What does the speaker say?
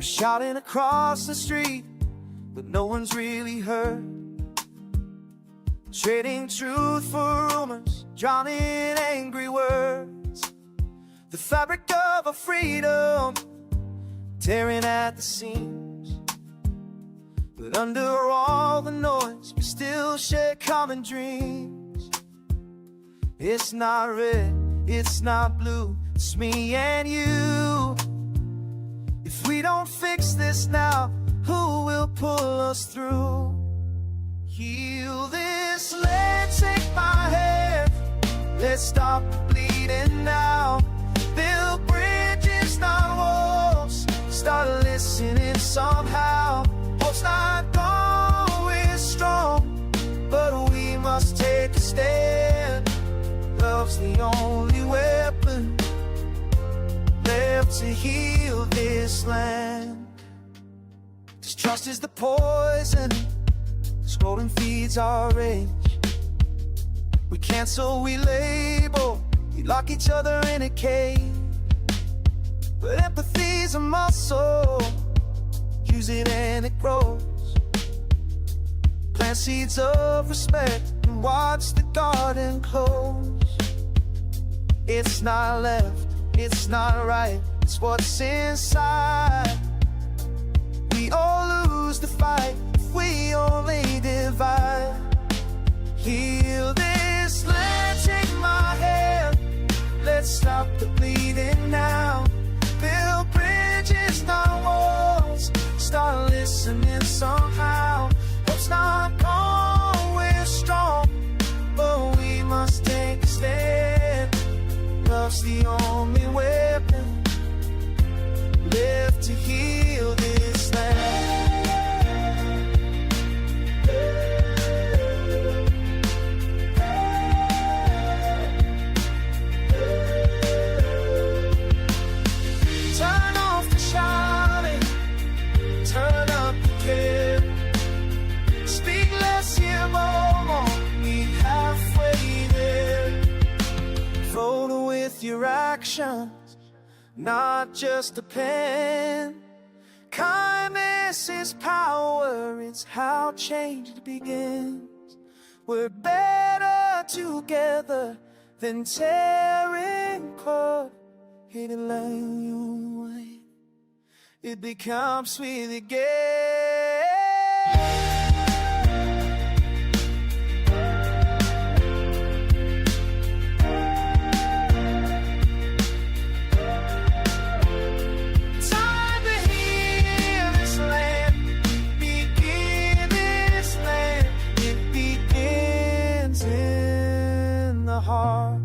We're shouting across the street, but no one's really heard. Trading truth for rumors, drowning in angry words. The fabric of our freedom tearing at the seams. But under all the noise, we still share common dreams. It's not red, it's not blue, it's me and you. If we don't fix this now, who will pull us through? Heal this land, take my hand. Let's stop the bleeding now. Build bridges, not walls. Start listening somehow. Hope's not always strong, but we must take a stand. Love's the only weapon left to heal this land. Distrust is the poison, scrolling feeds our rage. We cancel, we label, we lock each other in a cage. But empathy's a muscle, use it and it grows. Plant seeds of respect and watch the garden close. It's not left, it's not right, it's what's inside. We all lose the fight if we only divide. Heal this land, take my hand. Let's stop the bleeding now. Build bridges, not walls. Start listening somehow. Hope's not always strong, but we must take a stand. Love's the only weapon left to heal this land. Turn off the shouting, turn up the care. Speak less, hear more, meet halfway there. Vote with your actions, not just a pen. Kindness is power, it's how change begins. We're better together than tearing apart. Hate it like you away, it becomes sweet again. Time to heal this land, begin this land. It begins in the heart.